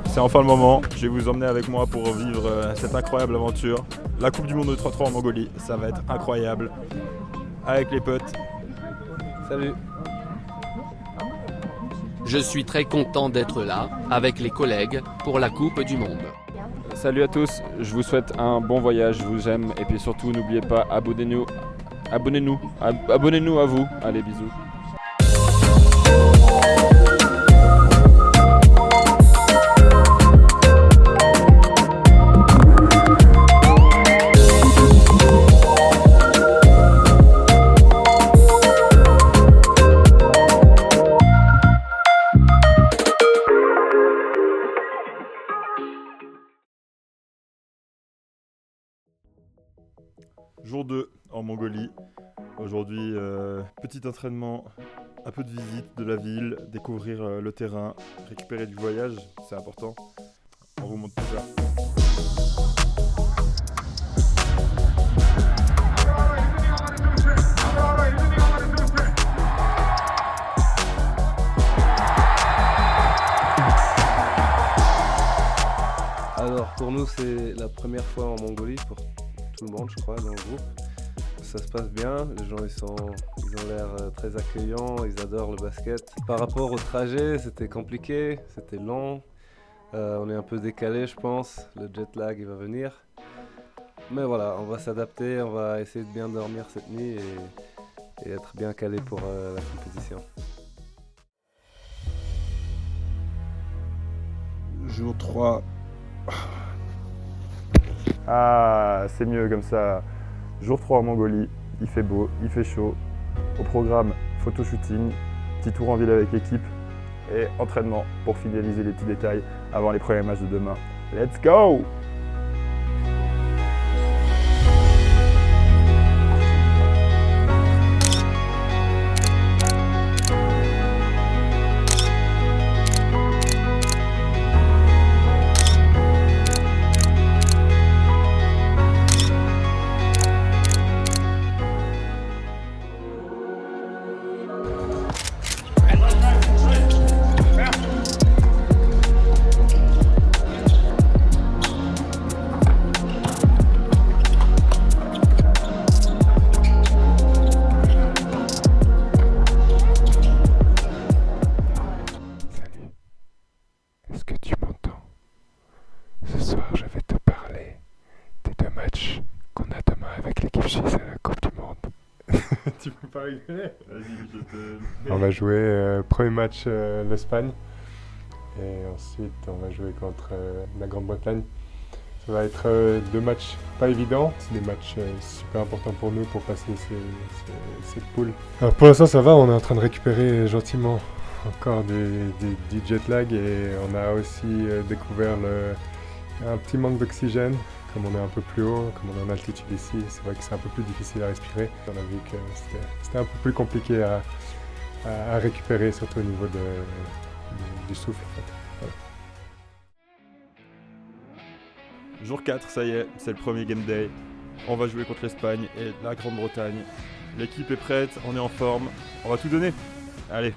C'est enfin le moment, je vais vous emmener avec moi pour vivre cette incroyable aventure. La Coupe du Monde de 3-3 en Mongolie, ça va être incroyable. Avec les potes. Salut. Je suis très content d'être là, avec les collègues, pour la Coupe du Monde. Salut à tous, je vous souhaite un bon voyage, je vous aime et puis surtout n'oubliez pas, abonnez-nous à vous. Allez, bisous. Jour 2 en Mongolie. Aujourd'hui, petit entraînement, un peu de visite de la ville, découvrir le terrain, récupérer du voyage, c'est important. On vous montre tout ça. Alors pour nous c'est la première fois en Mongolie pour tout le monde je crois dans le groupe. Ça se passe bien, les gens ils ont l'air très accueillants, ils adorent le basket. Par rapport au trajet c'était compliqué, c'était long, on est un peu décalé je pense, le jet lag il va venir. Mais voilà, on va s'adapter, on va essayer de bien dormir cette nuit et être bien calé pour la compétition. Jour 3. Ah, c'est mieux comme ça. Jour 3 en Mongolie, il fait beau, il fait chaud. Au programme, photo-shooting, petit tour en ville avec l'équipe et entraînement pour finaliser les petits détails avant les premiers matchs de demain. Let's go! Est-ce que tu m'entends? Ce soir, je vais te parler des 2 matchs qu'on a demain avec l'équipe suisse à la Coupe du Monde. Tu peux pas rigoler? Vas-y, je te... On va jouer premier match l'Espagne et ensuite on va jouer contre la Grande-Bretagne. Ça va être 2 matchs pas évidents, c'est des matchs super importants pour nous pour passer cette poule. Alors pour l'instant ça va, on est en train de récupérer gentiment encore du jet lag et on a aussi découvert un petit manque d'oxygène. Comme on est un peu plus haut, comme on est en altitude ici, c'est vrai que c'est un peu plus difficile à respirer. On a vu que c'était un peu plus compliqué à récupérer, surtout au niveau du souffle. En fait. Voilà. Jour 4, ça y est, c'est le premier game day. On va jouer contre l'Espagne et la Grande-Bretagne. L'équipe est prête, on est en forme, on va tout donner. Allez.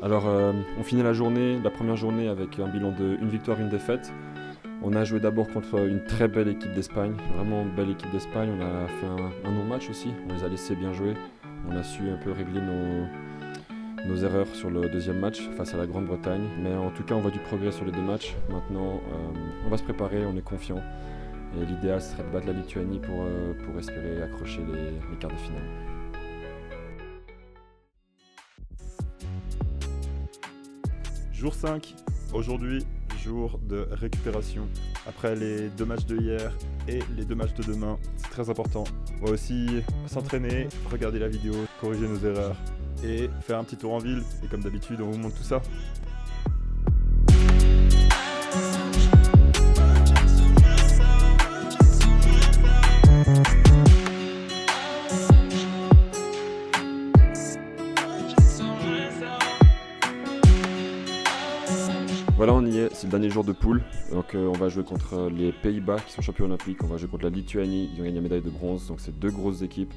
Alors, on finit la première journée avec un bilan de 1 victoire, 1 défaite. On a joué d'abord contre une très belle équipe d'Espagne, vraiment belle équipe d'Espagne. On a fait un non-match aussi, on les a laissés bien jouer. On a su un peu régler nos erreurs sur le deuxième match face à la Grande-Bretagne. Mais en tout cas, on voit du progrès sur les 2 matchs. Maintenant, on va se préparer, on est confiant. Et l'idéal serait de battre la Lituanie pour espérer accrocher les quarts de finale. Jour 5, aujourd'hui, jour de récupération. Après les 2 matchs de hier et les 2 matchs de demain, c'est très important. On va aussi s'entraîner, regarder la vidéo, corriger nos erreurs et faire un petit tour en ville. Et comme d'habitude, on vous montre tout ça. Voilà, on y est, c'est le dernier jour de poule. Donc on va jouer contre les Pays-Bas qui sont champions olympiques, on va jouer contre la Lituanie, ils ont gagné la médaille de bronze, donc c'est 2 grosses équipes.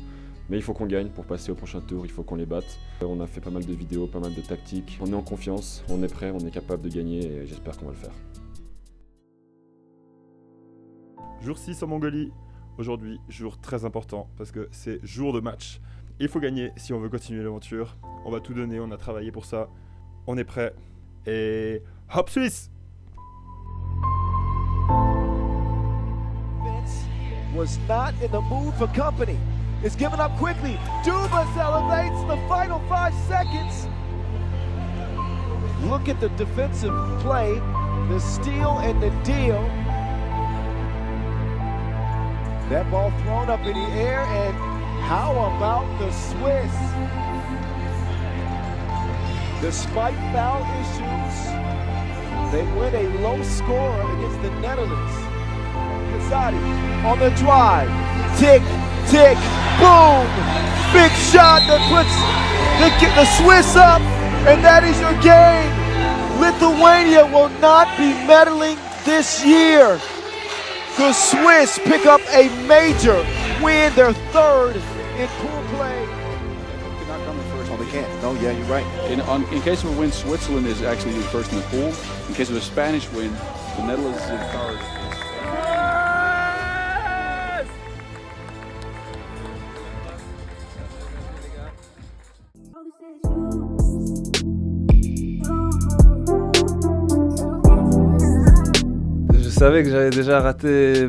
Mais il faut qu'on gagne pour passer au prochain tour, il faut qu'on les batte. On a fait pas mal de vidéos, pas mal de tactiques. On est en confiance, on est prêt, on est capable de gagner et j'espère qu'on va le faire. Jour 6 en Mongolie. Aujourd'hui, jour très important parce que c'est jour de match. Il faut gagner si on veut continuer l'aventure. On va tout donner, on a travaillé pour ça. On est prêt. Et hop Suisse! Vince was not in the mood for company. It's given up quickly. Dubas elevates the final 5 seconds. Look at the defensive play, the steal and the deal. That ball thrown up in the air, and how about the Swiss? Despite foul issues, they win a low score against the Netherlands. Kazadi on the drive. Tick, tick, boom! Big shot that puts the Swiss up, and that is your game. Lithuania will not be medaling this year. The Swiss pick up a major win, their 3rd in pool play. They're not coming first. Oh, they can't. No, yeah, you're right. In case of a win, Switzerland is actually the first in the pool. In case of a Spanish win, the Netherlands is in third. Je savais que j'avais déjà raté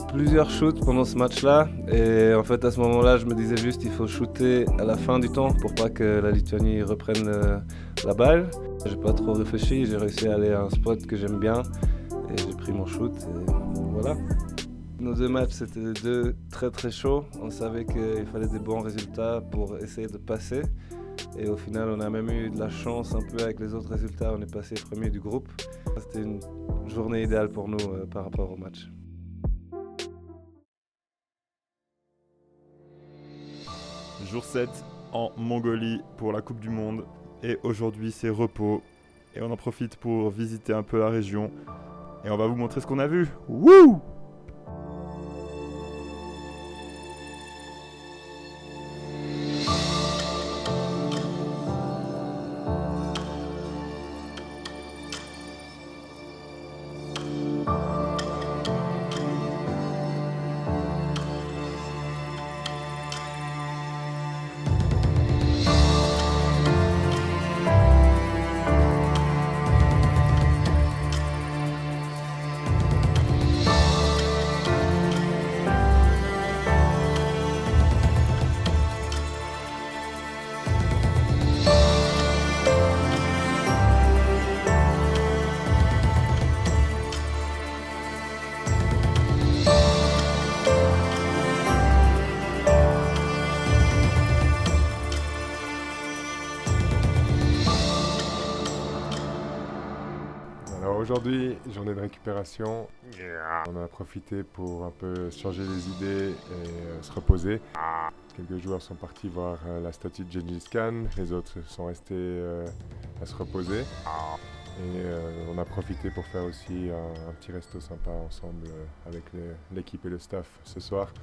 plusieurs shoots pendant ce match-là, et en fait à ce moment-là je me disais juste il faut shooter à la fin du temps pour pas que la Lituanie reprenne la balle. J'ai pas trop réfléchi, j'ai réussi à aller à un spot que j'aime bien et j'ai pris mon shoot et voilà. Nos 2 matchs c'était 2 très très chauds, on savait qu'il fallait des bons résultats pour essayer de passer. Et au final, on a même eu de la chance un peu avec les autres résultats. On est passé premier du groupe. C'était une journée idéale pour nous par rapport au match. Jour 7 en Mongolie pour la Coupe du Monde. Et aujourd'hui, c'est repos. Et on en profite pour visiter un peu la région. Et on va vous montrer ce qu'on a vu. Wouh! Alors aujourd'hui, journée de récupération. On a profité pour un peu changer les idées et se reposer. Quelques joueurs sont partis voir la statue de Gengis Khan, les autres sont restés à se reposer. Et on a profité pour faire aussi un petit resto sympa ensemble avec l'équipe et le staff ce soir.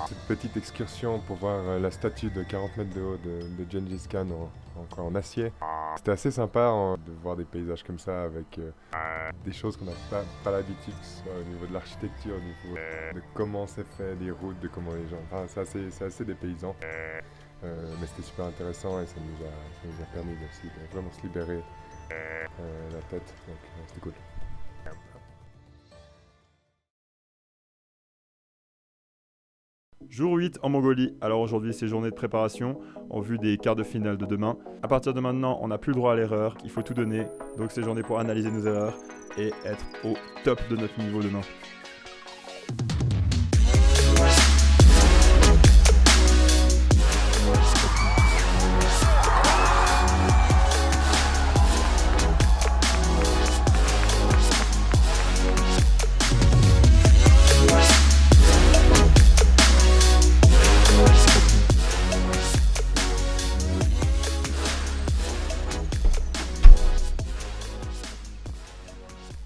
Cette petite excursion pour voir la statue de 40 mètres de haut de Gengis Khan en acier. C'était assez sympa de voir des paysages comme ça avec des choses qu'on n'a pas l'habitude, que ce soit au niveau de l'architecture, au niveau de comment c'est fait, des routes, de comment les gens... Enfin, c'est assez dépaysant. Mais c'était super intéressant et ça nous a permis aussi de vraiment se libérer la tête. Donc c'était cool. Jour 8 en Mongolie. Alors aujourd'hui, c'est journée de préparation en vue des quarts de finale de demain. À partir de maintenant, on n'a plus le droit à l'erreur. Il faut tout donner. Donc c'est journée pour analyser nos erreurs et être au top de notre niveau demain.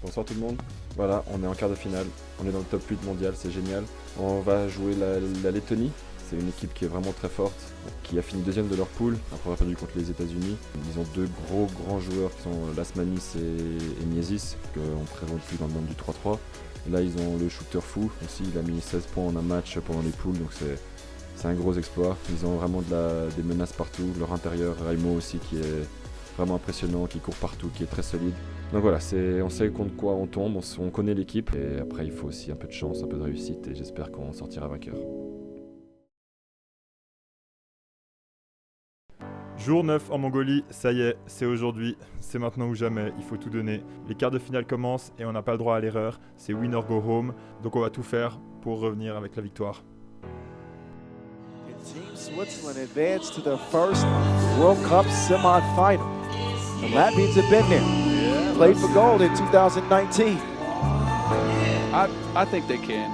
Bonsoir tout le monde. Voilà, on est en quart de finale. On est dans le top 8 mondial, c'est génial. On va jouer la Lettonie. C'est une équipe qui est vraiment très forte, qui a fini deuxième de leur poule après avoir perdu contre les États-Unis. Ils ont deux grands joueurs qui sont Lasmanis et Miezis, qu'on ne présente plus dans le monde du 3-3. Et là, ils ont le shooter fou aussi. Il a mis 16 points en un match pendant les poules, donc c'est un gros exploit. Ils ont vraiment des menaces partout. Leur intérieur, Raimo aussi, qui est vraiment impressionnant, qui court partout, qui est très solide. Donc voilà, on sait contre quoi on tombe, on connaît l'équipe et après il faut aussi un peu de chance, un peu de réussite et j'espère qu'on sortira vainqueur. Jour 9 en Mongolie, ça y est, c'est aujourd'hui, c'est maintenant ou jamais, il faut tout donner. Les quarts de finale commencent et on n'a pas le droit à l'erreur, c'est win or go home, donc on va tout faire pour revenir avec la victoire. Team Switzerland advanced to the first World Cup semi-final. The Latvians have been there. Played for gold in 2019. I think they can.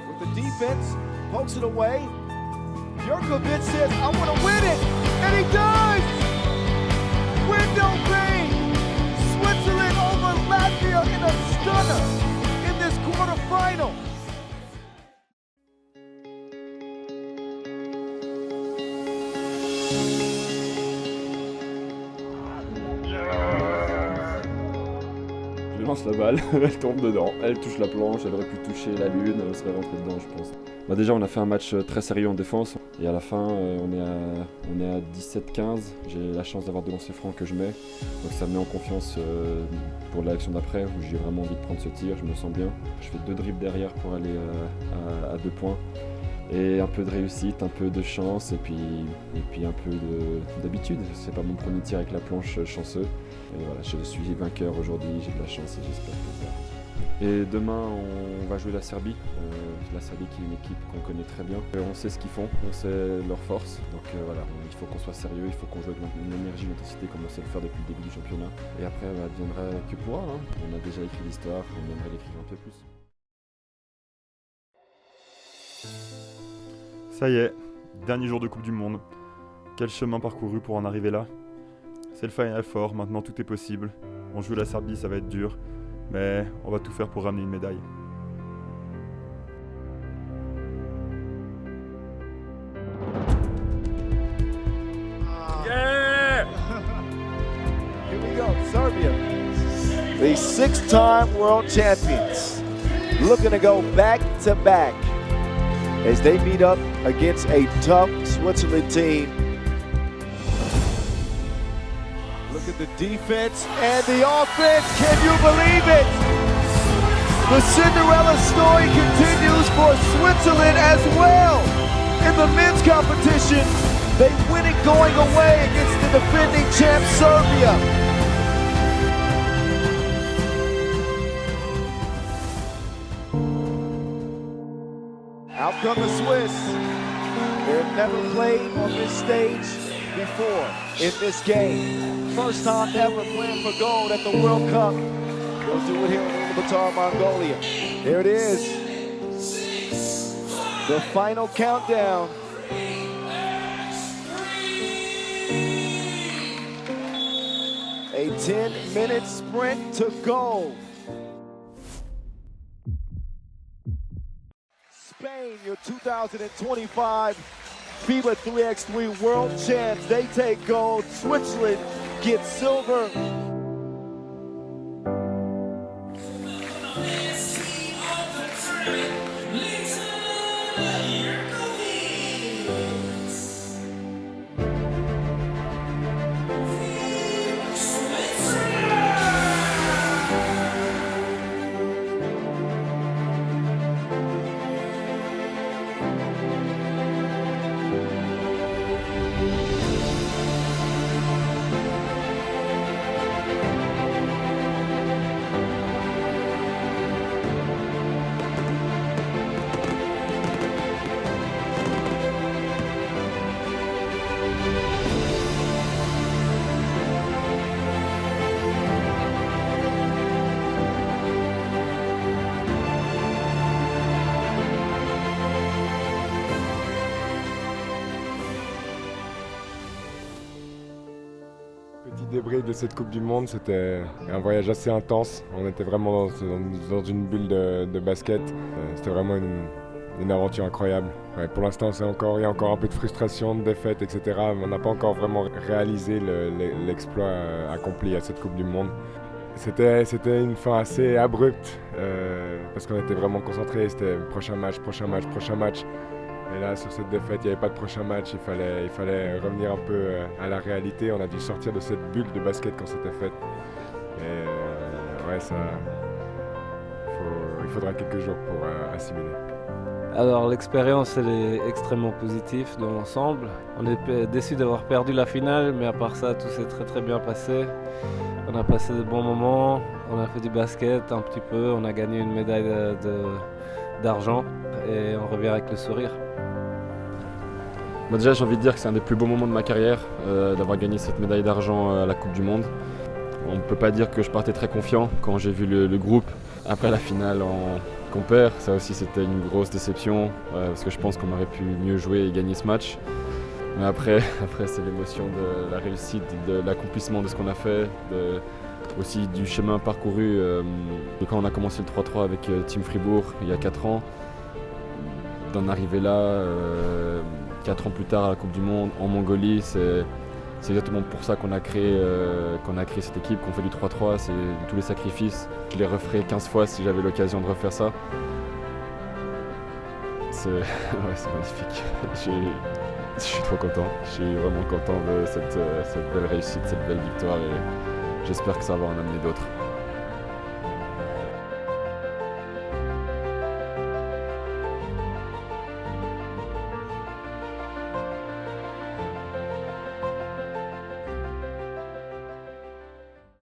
With the defense, pokes it away. Jurkovic says, I want to win it, and he does! Window pane! Switzerland over Latvia in a stunner in this quarterfinal. Je lance la balle, elle tombe dedans, elle touche la planche, elle aurait pu toucher la lune, elle serait rentrée dedans je pense. Déjà on a fait un match très sérieux en défense et à la fin on est à 17-15, j'ai la chance d'avoir deux lancers francs que je mets, donc ça me met en confiance pour l'action d'après où j'ai vraiment envie de prendre ce tir, je me sens bien. Je fais 2 dribbles derrière pour aller à 2 points et un peu de réussite, un peu de chance et puis un peu d'habitude. C'est pas mon premier tir avec la planche chanceux. Et voilà, je suis vainqueur aujourd'hui, j'ai de la chance et j'espère que ça va. Et demain, on va jouer la Serbie. La Serbie qui est une équipe qu'on connaît très bien. On sait ce qu'ils font, on sait leurs forces. Donc voilà, il faut qu'on soit sérieux, il faut qu'on joue avec une énergie, une intensité comme on sait le faire depuis le début du championnat. Et après, adviendra que pourra. On a déjà écrit l'histoire, on aimerait l'écrire un peu plus. Ça y est, dernier jour de Coupe du Monde. Quel chemin parcouru pour en arriver là? C'est le Final Four, maintenant tout est possible. On joue la Serbie, ça va être dur, mais on va tout faire pour ramener une médaille. Yeah! Here we go, Serbia. The 6-time world champions. Looking to go back to back as they meet up against a tough Switzerland team. Look at the defense and the offense. Can you believe it? The Cinderella story continues for Switzerland as well. In the men's competition, they win it going away against the defending champ Serbia. Out come the Swiss. They've never played on this stage before in this game. First time ever playing for gold at the World Cup. They'll do it here in Ulaanbaatar, Mongolia. There it is. The final countdown. A 10-minute sprint to gold. Spain, your 2025 FIBA 3x3 world champs. They take gold. Switzerland gets silver. célébrer de cette Coupe du Monde. C'était un voyage assez intense. On était vraiment dans une bulle de basket. C'était vraiment une aventure incroyable. Ouais, pour l'instant, il y a encore un peu de frustration, de défaite, etc. Mais on n'a pas encore vraiment réalisé l'exploit accompli à cette Coupe du Monde. C'était une fin assez abrupte parce qu'on était vraiment concentrés. C'était prochain match. Et là, sur cette défaite, il n'y avait pas de prochain match. Il fallait revenir un peu à la réalité. On a dû sortir de cette bulle de basket quand c'était fait. Et il faudra quelques jours pour assimiler. Alors l'expérience elle est extrêmement positive dans l'ensemble. On est déçus d'avoir perdu la finale, mais à part ça tout s'est très bien passé. On a passé de bons moments, on a fait du basket un petit peu, on a gagné une médaille d'argent et on revient avec le sourire. Moi déjà j'ai envie de dire que c'est un des plus beaux moments de ma carrière d'avoir gagné cette médaille d'argent à la Coupe du Monde. On ne peut pas dire que je partais très confiant quand j'ai vu le groupe après la finale qu'on perd. Ça aussi c'était une grosse déception parce que je pense qu'on aurait pu mieux jouer et gagner ce match. Mais après c'est l'émotion de la réussite, de l'accomplissement de ce qu'on a fait, aussi du chemin parcouru. Quand on a commencé le 3-3 avec Team Fribourg il y a 4 ans, d'en arriver là 4 ans plus tard à la Coupe du Monde en Mongolie, c'est exactement pour ça qu'on a créé cette équipe, qu'on fait du 3-3, c'est tous les sacrifices. Je les referai 15 fois si j'avais l'occasion de refaire ça. C'est magnifique. Je suis trop content. Je suis vraiment content de cette belle réussite, cette belle victoire et j'espère que ça va en amener d'autres.